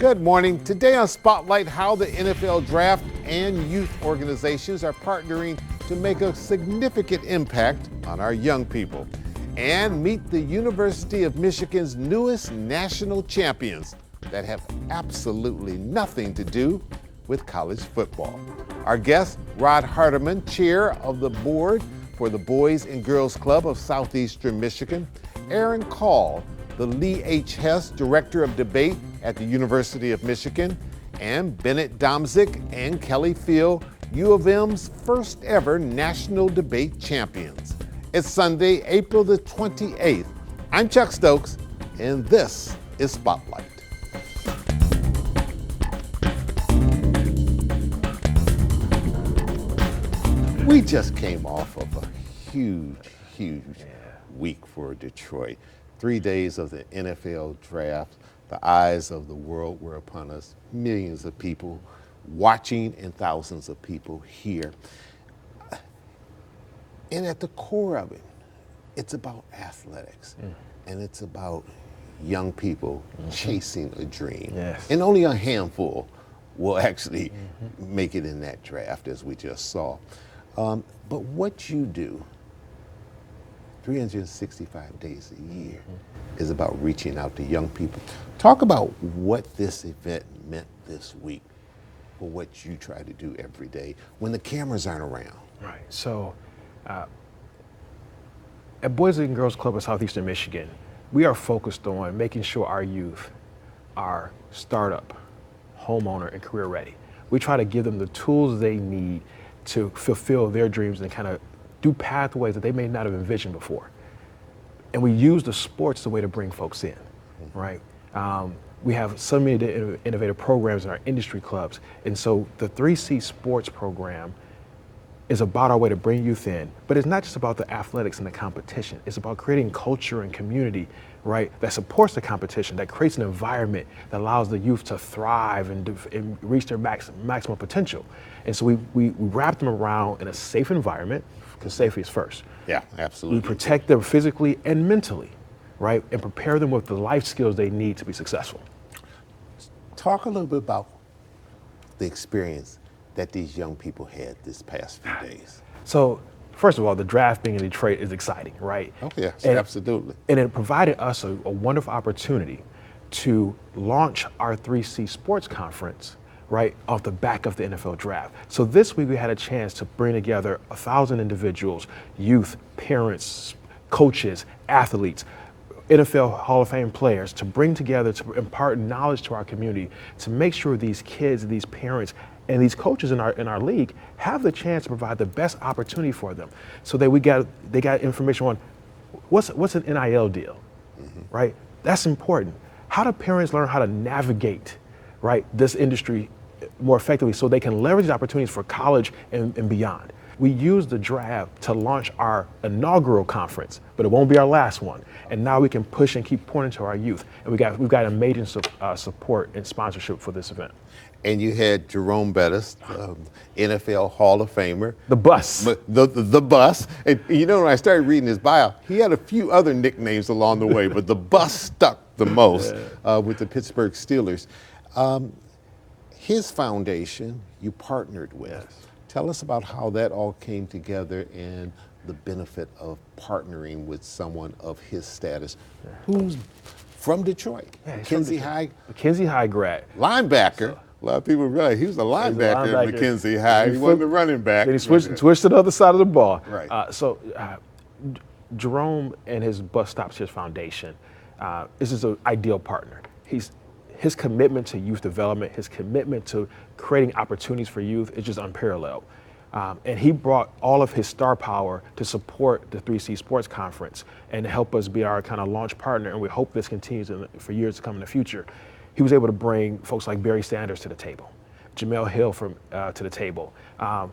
Good morning. Today on Spotlight, how the NFL Draft and youth organizations are partnering to make a significant impact on our young people. And meet the University of Michigan's newest national champions that have absolutely nothing to do with college football. Our guest, Rod Hardiman, chair of the board for the Boys and Girls Club of Southeastern Michigan, Aaron Call, the Lee H. Hess Director of Debate at the University of Michigan, and Bennett Domzik and Kelly Field, U of M's first ever national debate champions. It's Sunday, April the 28th. I'm Chuck Stokes, and this is Spotlight. We just came off of a huge week for Detroit. 3 days of the NFL draft. The eyes of the world were upon us. Millions of people watching and thousands of people here. And at the core of it, it's about athletics. And it's about young people chasing a dream. Yes. And only a handful will actually make it in that draft, as we just saw. But what you do 365 days a year is about reaching out to young people. Talk about what this event meant this week for what you try to do every day when the cameras aren't around. Right. So at Boys and Girls Club of Southeastern Michigan, we are focused on making sure our youth are startup, homeowner, and career ready. We try to give them the tools they need to fulfill their dreams and kind of do pathways that they may not have envisioned before. And we use the sports as a way to bring folks in, right? We have so many innovative programs in our industry clubs. And so the 3C Sports program is about our way to bring youth in, but it's not just about the athletics and the competition. It's about creating culture and community, right, that supports the competition, that creates an environment that allows the youth to thrive and reach their maximum potential. And so we wrap them around in a safe environment, because safety is first. Yeah, absolutely. We protect them physically and mentally, right, and prepare them with the life skills they need to be successful. Talk a little bit about the experience that these young people had this past few days. So, first of all, the draft being in Detroit is exciting, right? Oh, yes, and, absolutely. And it provided us a wonderful opportunity to launch our 3C Sports Conference, right, off the back of the NFL draft. So this week we had a chance to bring together 1,000 individuals, youth, parents, coaches, athletes, NFL Hall of Fame players, to bring together, to impart knowledge to our community, to make sure these kids, these parents, and these coaches in our league have the chance to provide the best opportunity for them. So that they got information on what's an NIL deal, right? That's important. How do parents learn how to navigate, right, this industry more effectively so they can leverage opportunities for college and beyond? We used the draft to launch our inaugural conference, but it won't be our last one. And now we can push and keep pointing to our youth. And we've got amazing support and sponsorship for this event. And you had Jerome Bettis, NFL Hall of Famer. The bus. The bus. And you know, when I started reading his bio, he had a few other nicknames along the way, but the bus stuck the most with the Pittsburgh Steelers. His foundation you partnered with. Yes. Tell us about how that all came together and the benefit of partnering with someone of his status, who's from Detroit, McKenzie High. McKenzie High grad. Linebacker. A lot of people realize he was a linebacker at McKenzie High. He wasn't a running back. Then he switched to the other side of the ball. Right. Jerome and his Bus Stops Here Foundation, this is an ideal partner. His commitment to youth development, his commitment to creating opportunities for youth is just unparalleled. And he brought all of his star power to support the 3C Sports Conference and help us be our kind of launch partner. And we hope this continues for years to come in the future. He was able to bring folks like Barry Sanders to the table, Jamel Hill to the table.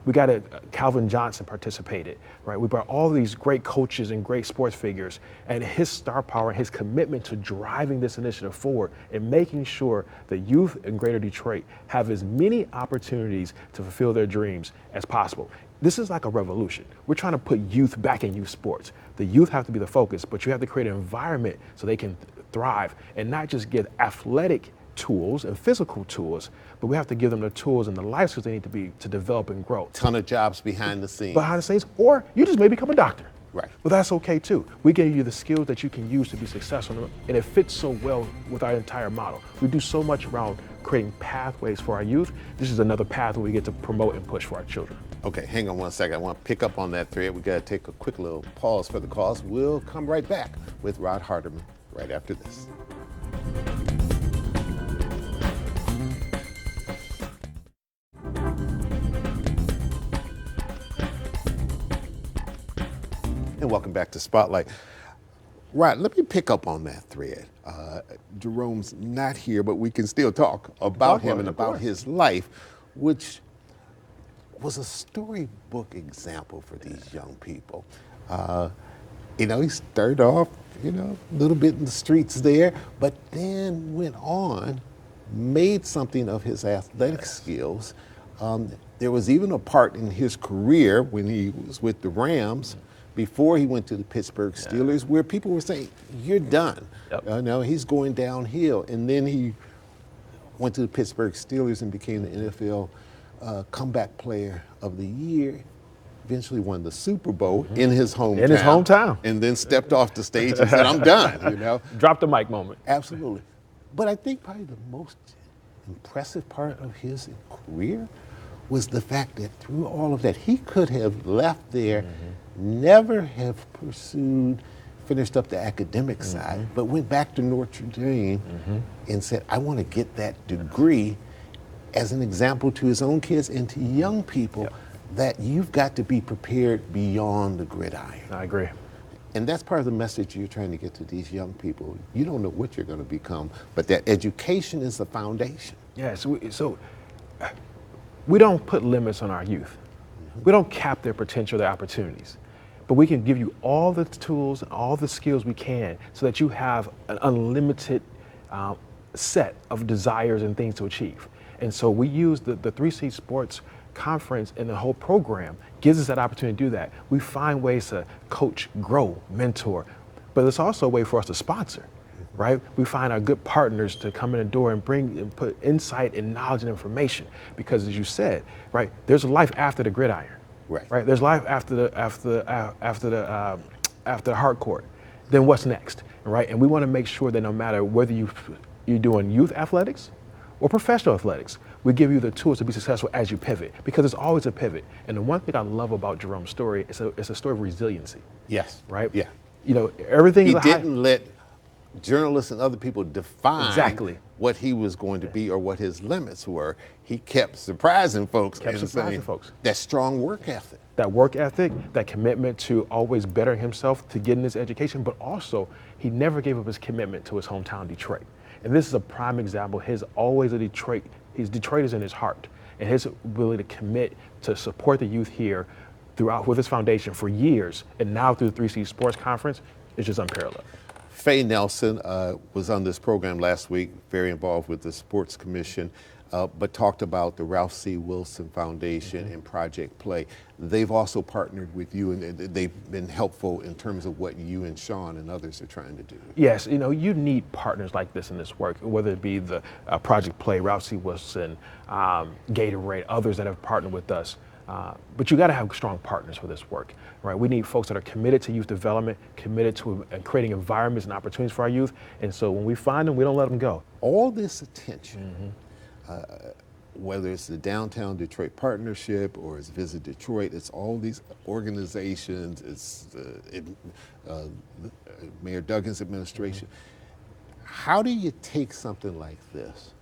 We got Calvin Johnson participated, right? We brought all these great coaches and great sports figures, and his star power and his commitment to driving this initiative forward and making sure the youth in Greater Detroit have as many opportunities to fulfill their dreams as possible. This is like a revolution. We're trying to put youth back in youth sports. The youth have to be the focus, but you have to create an environment so they can thrive and not just get athletic tools and physical tools, but we have to give them the tools and the life skills they need to develop and grow. Ton of jobs behind the scenes. Behind the scenes, or you just may become a doctor. Right. Well, that's okay too. We give you the skills that you can use to be successful, and it fits so well with our entire model. We do so much around creating pathways for our youth. This is another pathway we get to promote and push for our children. Okay, hang on one second. I want to pick up on that thread. We got to take a quick little pause for the cause. We'll come right back with Rod Hardiman right after this. And welcome back to Spotlight. Rod, let me pick up on that thread. Jerome's not here, but we can still talk about him and about his life, which was a storybook example for these young people. He started off, a little bit in the streets there, but then went on, made something of his athletic skills. There was even a part in his career when he was with the Rams, before he went to the Pittsburgh Steelers, where people were saying, you're done. Yep. He's going downhill. And then he went to the Pittsburgh Steelers and became the NFL comeback player of the year, eventually won the Super Bowl in his hometown. In his hometown. And then stepped off the stage and said, I'm done, Drop the mic moment. Absolutely. But I think probably the most impressive part of his career was the fact that through all of that, he could have left there, never have finished up the academic side, but went back to Notre Dame and said, I want to get that degree as an example to his own kids and to young people that you've got to be prepared beyond the gridiron. I agree. And that's part of the message you're trying to get to these young people. You don't know what you're going to become, but that education is the foundation. Yes, so we don't put limits on our youth. We don't cap their potential, their opportunities. But we can give you all the tools and all the skills we can so that you have an unlimited set of desires and things to achieve. And so we use the 3C Sports Conference, and the whole program gives us that opportunity to do that. We find ways to coach, grow, mentor, but it's also a way for us to sponsor, right? We find our good partners to come in the door and bring and put insight and knowledge and information, because as you said, right, there's a life after the gridiron, right? There's life after the hard court. Then what's next, right? And we want to make sure that no matter whether you're doing youth athletics or professional athletics, we give you the tools to be successful as you pivot, because it's always a pivot. And the one thing I love about Jerome's story is it's a story of resiliency. Yes. Right? Yeah. Everything he didn't let journalists and other people define exactly what he was going to be or what his limits were. He kept surprising folks. That strong work ethic. That work ethic, that commitment to always bettering himself, to getting his education, but also he never gave up his commitment to his hometown, Detroit. And this is a prime example. His Detroit is in his heart, and his ability to commit to support the youth here throughout with his foundation for years, and now through the 3C Sports Conference, is just unparalleled. Faye Nelson was on this program last week, very involved with the Sports Commission, but talked about the Ralph C. Wilson Foundation and Project Play. They've also partnered with you, and they've been helpful in terms of what you and Sean and others are trying to do. Yes, you need partners like this in this work, whether it be the Project Play, Ralph C. Wilson, Gatorade, others that have partnered with us. But you got to have strong partners for this work, right? We need folks that are committed to youth development, committed to creating environments and opportunities for our youth. And so when we find them, we don't let them go. All this attention, whether it's the Downtown Detroit Partnership or it's Visit Detroit, it's all these organizations, it's Mayor Duggan's administration. How do you take something like this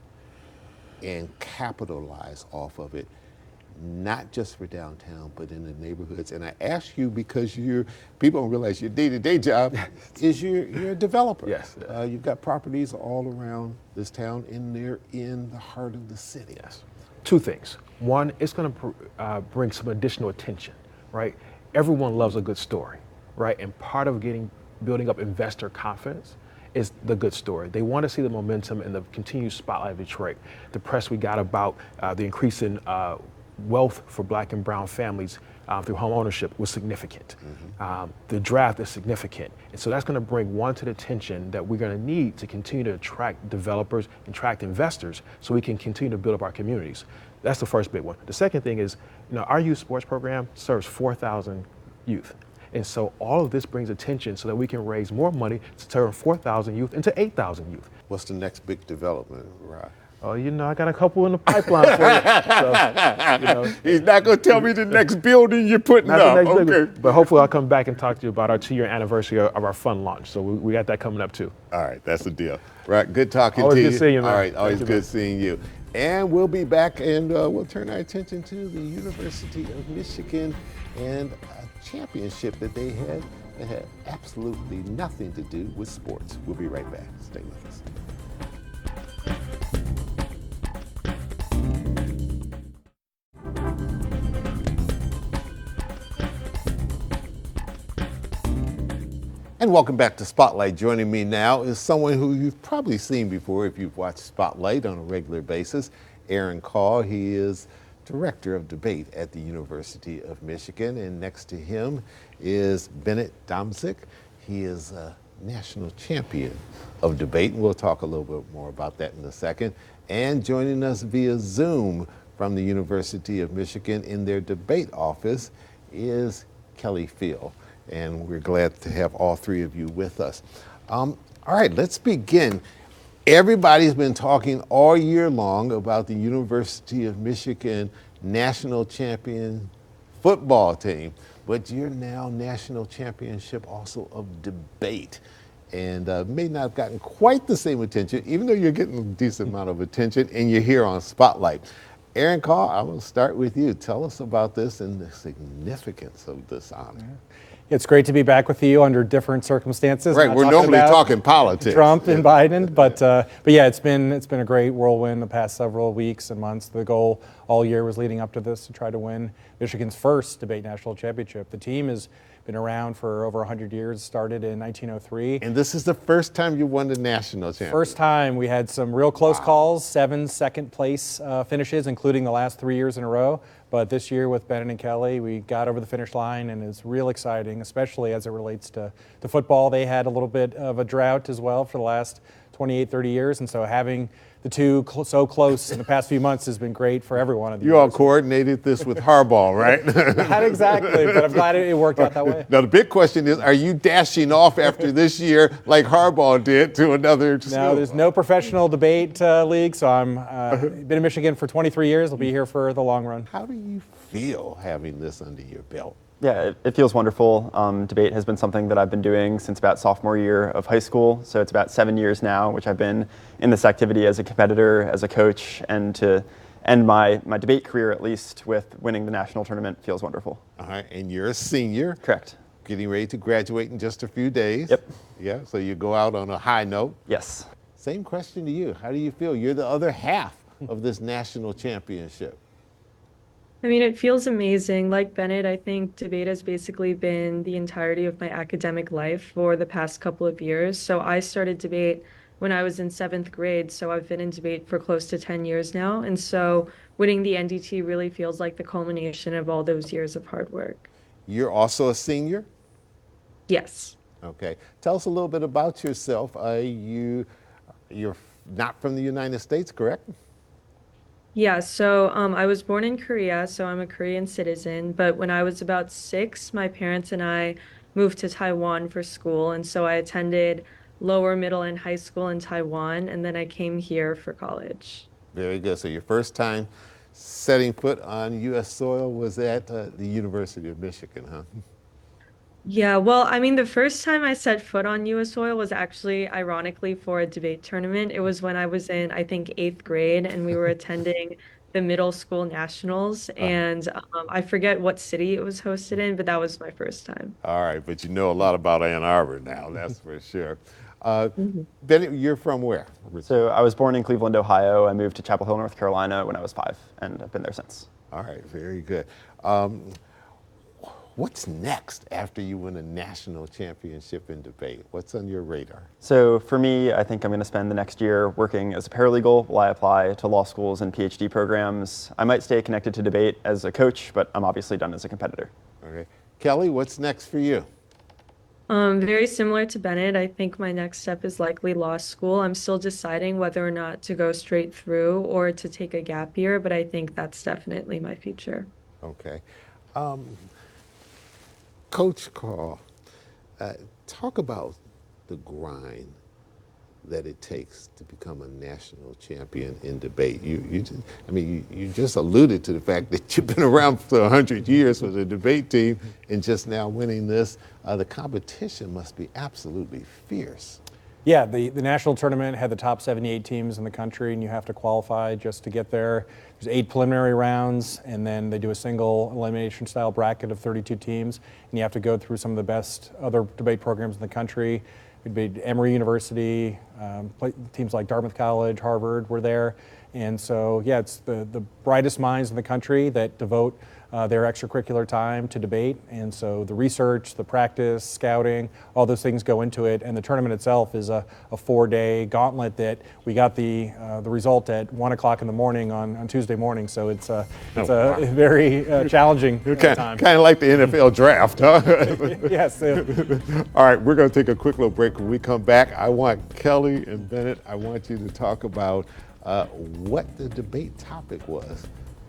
and capitalize off of it, not just for downtown, but in the neighborhoods? And I ask you because people don't realize your day-to-day job is you're a developer. Yes. You've got properties all around this town, and they're in the heart of the city. Yes. Two things. One, it's going to bring some additional attention, right? Everyone loves a good story, right? And part of building up investor confidence is the good story. They want to see the momentum and the continued spotlight of Detroit. The press we got about the increase in wealth for Black and brown families through home ownership was significant. The draft is significant. And so that's going to bring one to the attention that we're going to need to continue to attract developers, attract investors, so we can continue to build up our communities. That's the first big one. The second thing is, our youth sports program serves 4,000 youth. And so all of this brings attention so that we can raise more money to turn 4,000 youth into 8,000 youth. What's the next big development, Rod? Oh, I got a couple in the pipeline for you. So, He's not going to tell me the next building you're putting not up. the next Okay. building, but hopefully I'll come back and talk to you about our 2-year anniversary of our fund launch. So we got that coming up too. All right, that's the deal. Right, good talking Always to good you. seeing you, man. All right, always Thank you, good man. seeing you. And we'll be back, and we'll turn our attention to the University of Michigan and a championship that they had that had absolutely nothing to do with sports. We'll be right back. Stay with us. And welcome back to Spotlight. Joining me now is someone who you've probably seen before if you've watched Spotlight on a regular basis, Aaron Call. He is Director of Debate at the University of Michigan. And next to him is Bennett Domzik. He is a national champion of debate. And we'll talk a little bit more about that in a second. And joining us via Zoom from the University of Michigan in their debate office is Kelly Field. And we're glad to have all three of you with us. All right, let's begin. Everybody's been talking all year long about the University of Michigan national champion football team, but you're now national championship also of debate. And may not have gotten quite the same attention, even though you're getting a decent amount of attention and you're here on Spotlight. Aaron Call, I will start with you. Tell us about this and the significance of this honor. It's great to be back with you under different circumstances. Right, Not we're talking normally about talking politics. Trump and Biden, but yeah, it's been a great whirlwind the past several weeks and months. The goal all year was leading up to this to try to win Michigan's first debate national championship. The team has been around for over 100 years, started in 1903. And this is the first time you won the national championship. First time. We had some real close calls, 7 second place finishes, including the last 3 years in a row. But this year with Bennett and Kelly, we got over the finish line, and it's real exciting, especially as it relates to football. They had a little bit of a drought as well for the last 28, 30 years, and so having the two so close in the past few months has been great for everyone. You all coordinated this with Harbaugh, right? Not exactly, but I'm glad it worked out that way. Now, the big question is, are you dashing off after this year like Harbaugh did to another school? No, there's no professional debate league, so I'm been in Michigan for 23 years. I'll be here for the long run. How do you feel having this under your belt? Yeah, it feels wonderful. Debate has been something that I've been doing since about sophomore year of high school. So it's about 7 years now, which I've been in this activity as a competitor, as a coach, and to end my debate career, at least with winning the national tournament, feels wonderful. All right, and you're a senior. Correct. Getting ready to graduate in just a few days. Yep. Yeah, so you go out on a high note. Yes. Same question to you. How do you feel? You're the other half of this national championship. I mean, it feels amazing. Like Bennett, I think debate has basically been the entirety of my academic life for the past couple of years. So I started debate when I was in 7th grade. So I've been in debate for close to 10 years now. And so winning the NDT really feels like the culmination of all those years of hard work. You're also a senior? Yes. Okay. Tell us a little bit about yourself. You're not from the United States, correct? Yeah, so I was born in Korea, so I'm a Korean citizen. But when I was about 6, my parents and I moved to Taiwan for school. And so I attended lower, middle, and high school in Taiwan. And then I came here for college. Very good. So your first time setting foot on U.S. soil was at the University of Michigan, huh? Yeah, well, I mean, the first time I set foot on US soil was actually, ironically, for a debate tournament. It was when I was in, I think, 8th grade, and we were attending the middle school nationals. And I forget what city it was hosted in, but that was my first time. All right, but you know a lot about Ann Arbor now, that's for sure. Bennett, you're from where? So I was born in Cleveland, Ohio. I moved to Chapel Hill, North Carolina when I was 5, and I've been there since. All right, very good. What's next after you win a national championship in debate? What's on your radar? So for me, I think I'm going to spend the next year working as a paralegal while I apply to law schools and PhD programs. I might stay connected to debate as a coach, but I'm obviously done as a competitor. Okay. Kelly, what's next for you? Very similar to Bennett, I think my next step is likely law school. I'm still deciding whether or not to go straight through or to take a gap year, but I think that's definitely my future. Okay. Coach Carl, talk about the grind that it takes to become a national champion in debate. You just alluded to the fact that you've been around for 100 years with the debate team and just now winning this. The competition must be absolutely fierce. Yeah, the national tournament had the top 78 teams in the country, and you have to qualify just to get there. There's 8 preliminary rounds, and then they do a single elimination style bracket of 32 teams, and you have to go through some of the best other debate programs in the country. It'd be Emory University, teams like Dartmouth College, Harvard were there. And so, yeah, it's the brightest minds in the country that devote their extracurricular time to debate. And so the research, the practice, scouting, all those things go into it. And the tournament itself is a 4-day gauntlet that we got the result at 1 o'clock in the morning on Tuesday morning. So it's a very challenging time. Kind of like the NFL draft, huh? Yes. All right, we're going to take a quick little break. When we come back, I want Kelly and Bennett, I want you to talk about what the debate topic was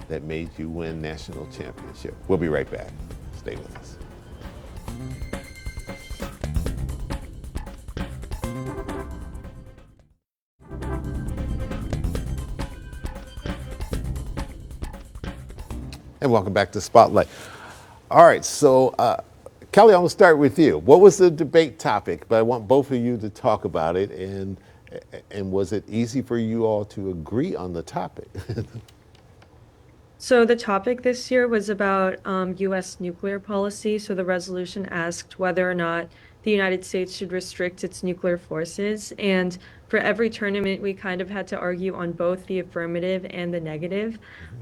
that made you win national championship. We'll be right back. Stay with us. And welcome back to Spotlight. All right, so Kelly, I'm gonna start with you. What was the debate topic? But I want both of you to talk about it, and was it easy for you all to agree on the topic? So the topic this year was about U.S. nuclear policy. So the resolution asked whether or not the United States should restrict its nuclear forces. And for every tournament, we kind of had to argue on both the affirmative and the negative.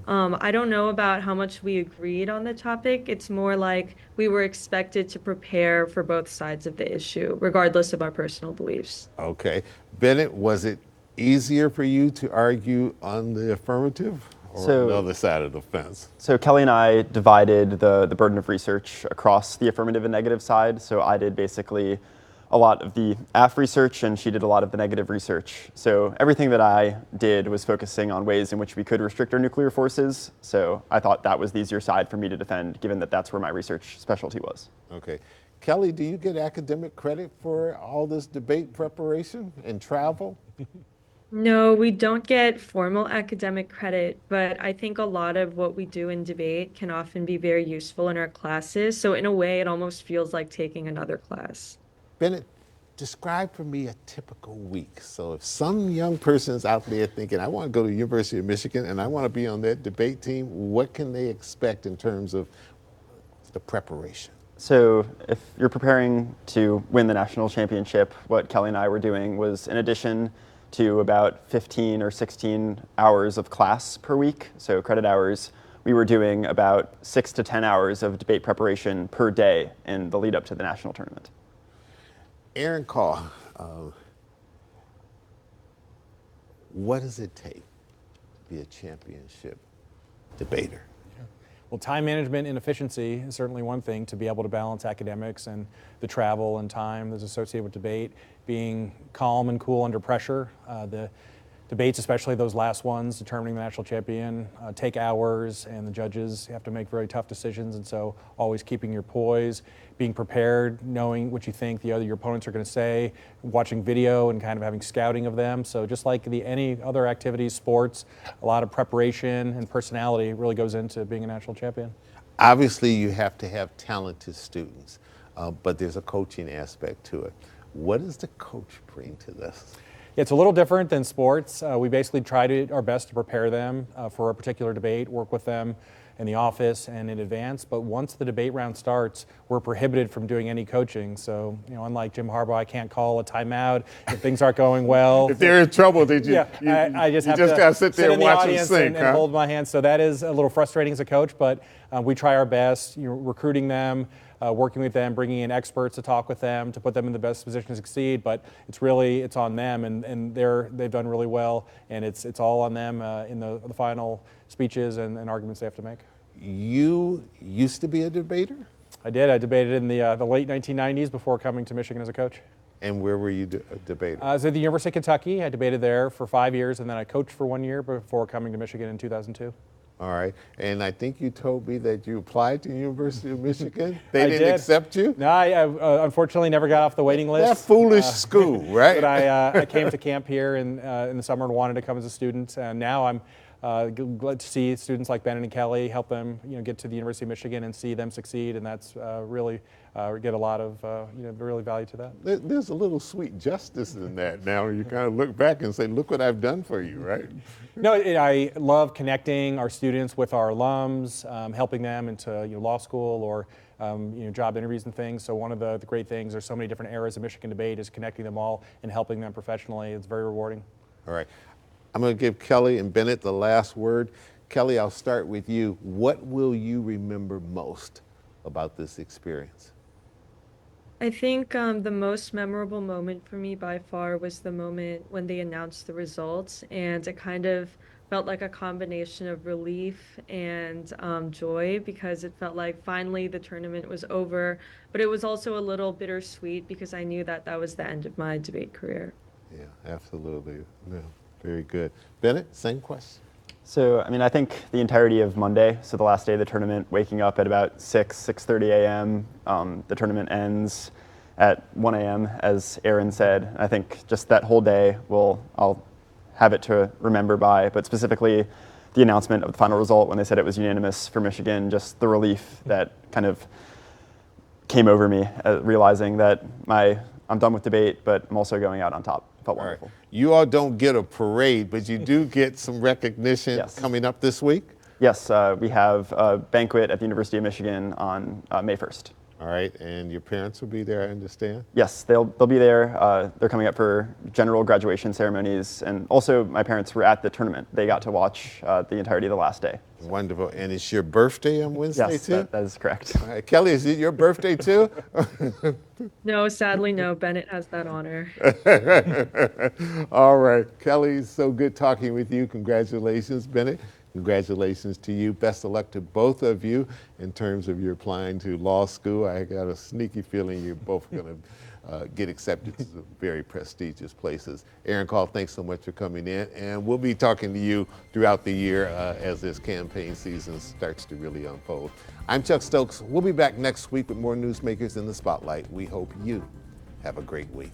I don't know about how much we agreed on the topic. It's more like we were expected to prepare for both sides of the issue, regardless of our personal beliefs. Okay. Bennett, was it easier for you to argue on the affirmative? Or on the other side of the fence? So Kelly and I divided the burden of research across the affirmative and negative side. So I did basically a lot of the AF research and she did a lot of the negative research. So everything that I did was focusing on ways in which we could restrict our nuclear forces. So I thought that was the easier side for me to defend, given that that's where my research specialty was. Okay. Kelly, do you get academic credit for all this debate preparation and travel? No, we don't get formal academic credit, but I think a lot of what we do in debate can often be very useful in our classes. So in a way, it almost feels like taking another class. Bennett, describe for me a typical week. So if some young person's out there thinking, I want to go to the University of Michigan and I want to be on that debate team, what can they expect in terms of the preparation? So if you're preparing to win the national championship, what Kelly and I were doing was, in addition to about 15 or 16 hours of class per week, so credit hours, we were doing about 6 to 10 hours of debate preparation per day in the lead up to the national tournament. Aaron Carr, what does it take to be a championship debater? Well, time management and efficiency is certainly one thing, to be able to balance academics and the travel and time that's associated with debate, being calm and cool under pressure. The debates, especially those last ones, determining the national champion, take hours, and the judges have to make very tough decisions, and so always keeping your poise, being prepared, knowing what you think your opponents are going to say, watching video and kind of having scouting of them. So just like any other activities, sports, a lot of preparation and personality really goes into being a national champion. Obviously, you have to have talented students, but there's a coaching aspect to it. What does the coach bring to this? It's a little different than sports. We basically try our best to prepare them for a particular debate, work with them in the office and in advance. But once the debate round starts, we're prohibited from doing any coaching. So, unlike Jim Harbaugh, I can't call a timeout if things aren't going well. If they're in trouble, I just have gotta sit there and in the watch them audience sing, and hold my hand. So that is a little frustrating as a coach, but we try our best, recruiting them, working with them, bringing in experts to talk with them, to put them in the best position to succeed. But it's on them, and they've done really well, and it's all on them in the final speeches and arguments they have to make. You used to be a debater? I did. I debated in the late 1990s before coming to Michigan as a coach. And where were you debating? I was at the University of Kentucky. I debated there for 5 years, and then I coached for 1 year before coming to Michigan in 2002. All right. And I think you told me that you applied to the University of Michigan. They I didn't did. accept you? No, I unfortunately never got off the waiting list. That foolish school, right? But I came to camp here in the summer and wanted to come as a student. And now I'm glad to see students like Bennett and Kelly, help them get to the University of Michigan and see them succeed. And that's really get a lot of really value to that. There's a little sweet justice in that now. You kind of look back and say, look what I've done for you, right? No, I love connecting our students with our alums, helping them into law school or job interviews and things. So one of the great things, there's so many different eras of Michigan debate, is connecting them all and helping them professionally. It's very rewarding. All right. I'm going to give Kelly and Bennett the last word. Kelly, I'll start with you. What will you remember most about this experience? I think the most memorable moment for me by far was the moment when they announced the results, and it kind of felt like a combination of relief and joy, because it felt like finally the tournament was over, but it was also a little bittersweet because I knew that that was the end of my debate career. Yeah, absolutely. Yeah, very good. Bennett, same question. So, I think the entirety of Monday, so the last day of the tournament, waking up at about 6:30 a.m., the tournament ends at 1 a.m., as Aaron said. I think just that whole day I'll have it to remember by, but specifically the announcement of the final result when they said it was unanimous for Michigan, just the relief that kind of came over me, realizing that I'm done with debate, but I'm also going out on top. It felt wonderful. Right. You all don't get a parade, but you do get some recognition coming up this week? Yes, we have a banquet at the University of Michigan on May 1st. All right, and your parents will be there, I understand? Yes, they'll be there. They're coming up for general graduation ceremonies, and also my parents were at the tournament. They got to watch the entirety of the last day. Wonderful. And it's your birthday on Wednesday, yes, too? that is correct. All right, Kelly, is it your birthday, too? No, sadly, no. Bennett has that honor. All right. Kelly, so good talking with you. Congratulations, Bennett. Congratulations to you. Best of luck to both of you in terms of your applying to law school. I got a sneaky feeling you're both going to get accepted to some very prestigious places. Aaron Call, thanks so much for coming in. And we'll be talking to you throughout the year as this campaign season starts to really unfold. I'm Chuck Stokes. We'll be back next week with more newsmakers in the spotlight. We hope you have a great week.